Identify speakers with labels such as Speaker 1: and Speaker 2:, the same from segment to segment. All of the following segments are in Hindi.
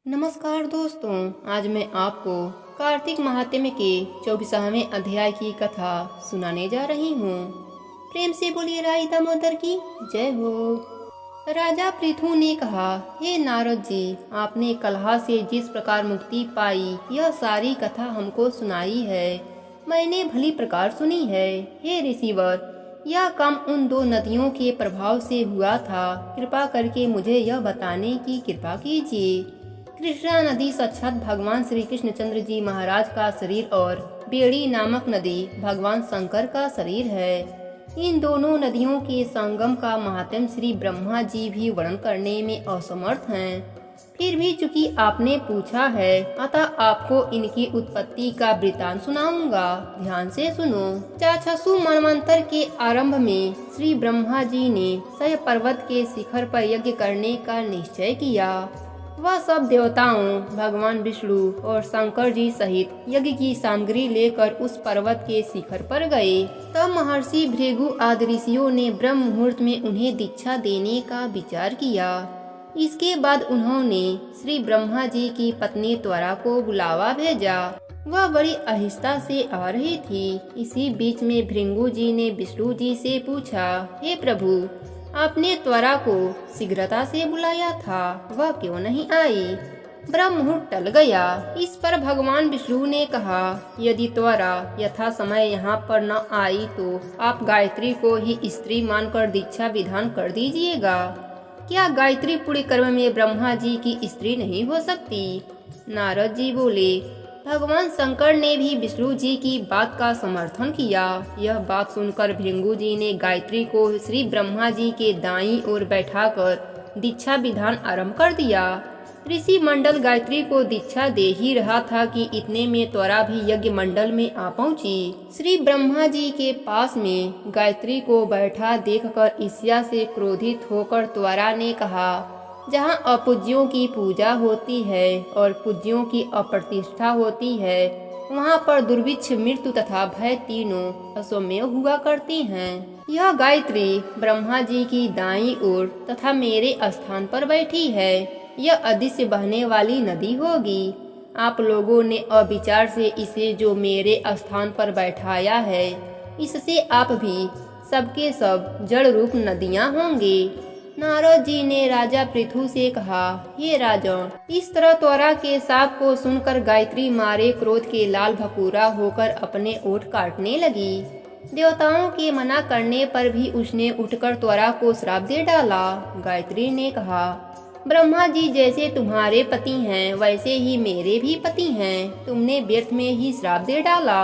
Speaker 1: नमस्कार दोस्तों, आज मैं आपको कार्तिक महात्म्य के 24वें अध्याय की कथा सुनाने जा रही हूँ। प्रेम से बोलिए राई दामोदर की जय हो। राजा पृथु ने कहा, हे नारद जी, आपने कलह से जिस प्रकार मुक्ति पाई यह सारी कथा हमको सुनाई है, मैंने भली प्रकार सुनी है। हे ऋषिवर, यह काम उन दो नदियों के प्रभाव से हुआ था। कृपा करके मुझे यह बताने की कृपा कीजिए। कृष्णा नदी साक्षात भगवान श्री कृष्णचंद्र जी महाराज का शरीर और बेड़ी नामक नदी भगवान शंकर का शरीर है। इन दोनों नदियों के संगम का महात्म्य श्री ब्रह्मा जी भी वर्णन करने में असमर्थ हैं। फिर भी चूंकि आपने पूछा है, अतः आपको इनकी उत्पत्ति का वृतांत सुनाऊंगा। ध्यान से सुनो। चाक्षसु मनवंतर के आरंभ में श्री ब्रह्मा जी ने सह पर्वत के शिखर पर यज्ञ करने का निश्चय किया। वह सब देवताओं, भगवान विष्णु और शंकर जी सहित यज्ञ की सामग्री लेकर उस पर्वत के शिखर पर गए। तब महर्षि भृगु आदि ऋषियों ने ब्रह्म मुहूर्त में उन्हें दीक्षा देने का विचार किया। इसके बाद उन्होंने श्री ब्रह्मा जी की पत्नी त्वरा को बुलावा भेजा। वह बड़ी आहिस्ता से आ रही थी। इसी बीच में भृगु जी ने विष्णु जी से पूछा, हे प्रभु, आपने त्वरा को शीघ्रता से बुलाया था, वह क्यों नहीं आई? ब्रह्म मुहूर्त टल गया। इस पर भगवान विष्णु ने कहा, यदि त्वरा यथा समय यहाँ पर न आई तो आप गायत्री को ही स्त्री मानकर दीक्षा विधान कर दीजिएगा। क्या गायत्री पूरे कर्म में ब्रह्मा जी की स्त्री नहीं हो सकती? नारद जी बोले, भगवान शंकर ने भी विष्णु जी की बात का समर्थन किया। यह बात सुनकर भृगु जी ने गायत्री को श्री ब्रह्मा जी के दाईं ओर बैठाकर दीक्षा विधान आरंभ कर दिया। ऋषि मंडल गायत्री को दीक्षा दे ही रहा था कि इतने में त्वरा भी यज्ञ मंडल में आ पहुंची। श्री ब्रह्मा जी के पास में गायत्री को बैठा देखकर ईर्ष्या से क्रोधित होकर त्वरा ने कहा, जहाँ अपूज्यों की पूजा होती है और पूज्यों की अप्रतिष्ठा होती है, वहाँ पर दुर्भिक्ष, मृत्यु तथा भय तीनों असौम्य हुआ करती हैं। यह गायत्री ब्रह्मा जी की दाईं ओर तथा मेरे स्थान पर बैठी है। यह अदृश्य बहने वाली नदी होगी। आप लोगों ने अविचार से इसे जो मेरे स्थान पर बैठाया है, इससे आप भी सबके सब जड़ रूप नदियाँ होंगे। नारद जी ने राजा पृथु से कहा, हे राजन, इस तरह त्वरा के शाप को सुनकर गायत्री मारे क्रोध के लाल भकूरा होकर अपने ओठ काटने लगी। देवताओं के मना करने पर भी उसने उठकर त्वरा को श्राप दे डाला। गायत्री ने कहा, ब्रह्मा जी जैसे तुम्हारे पति हैं वैसे ही मेरे भी पति हैं। तुमने व्यर्थ में ही श्राप दे डाला,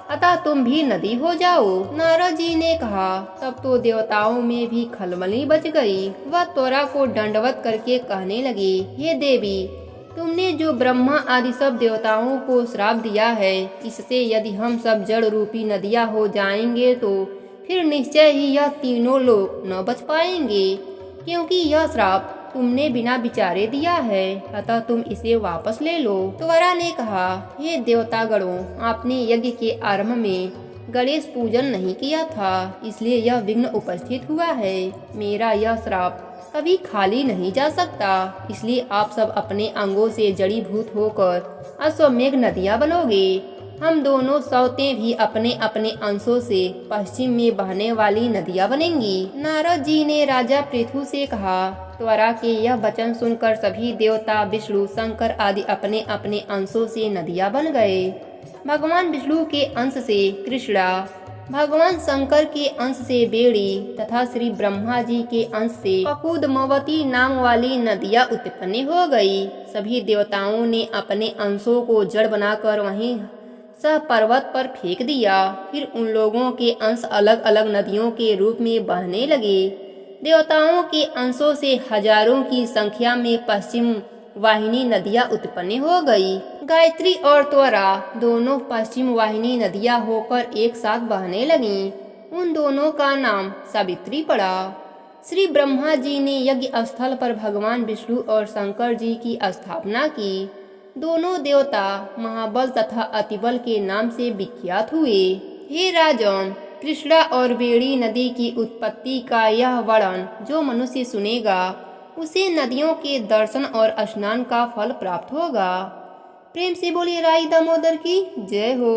Speaker 1: अतः तुम भी नदी हो जाओ। नारद जी ने कहा, तब तो देवताओं में भी खलबली बच गई। वह त्वरा को दंडवत करके कहने लगी, हे देवी, तुमने जो ब्रह्मा आदि सब देवताओं को श्राप दिया है, इससे यदि हम सब जड़ रूपी नदियाँ हो जाएंगे तो फिर निश्चय ही यह तीनों लोग न बच पाएंगे, क्योंकि यह श्राप तुमने बिना विचारे दिया है, अतः तुम इसे वापस ले लो। त्वरा ने कहा, हे देवतागणों, आपने यज्ञ के आरंभ में गणेश पूजन नहीं किया था, इसलिए यह विघ्न उपस्थित हुआ है। मेरा यह श्राप कभी खाली नहीं जा सकता, इसलिए आप सब अपने अंगों से जड़ीभूत होकर अश्वमेघ नदियाँ बनोगे। हम दोनों सौतें भी अपने अपने अंशों से पश्चिम में बहने वाली नदियाँ बनेंगी। नारद जी ने राजा पृथु से कहा, त्वरा के यह वचन सुनकर सभी देवता, विष्णु, शंकर आदि अपने अपने अंशों से नदियाँ बन गए। भगवान विष्णु के अंश से कृष्णा, भगवान शंकर के अंश से बेड़ी तथा श्री ब्रह्मा जी के अंश से ककुदमवती नाम वाली नदियाँ उत्पन्न हो गई। सभी देवताओं ने अपने अंशों को जड़ बनाकर वहीं सह पर्वत पर फेंक दिया। फिर उन लोगों के अंश अलग अलग नदियों के रूप में बहने लगे। देवताओं के अंशों से हजारों की संख्या में पश्चिम वाहिनी नदियाँ उत्पन्न हो गई। गायत्री और त्वरा दोनों पश्चिम वाहिनी नदियाँ होकर एक साथ बहने लगीं। उन दोनों का नाम सावित्री पड़ा। श्री ब्रह्मा जी ने यज्ञ स्थल पर भगवान विष्णु और शंकर जी की स्थापना की। दोनों देवता महाबल तथा अतिबल के नाम से विख्यात हुए। हे राजन, कृष्णा और बेड़ी नदी की उत्पत्ति का यह वर्णन जो मनुष्य सुनेगा उसे नदियों के दर्शन और स्नान का फल प्राप्त होगा। प्रेम से बोलिए राई दामोदर की जय हो।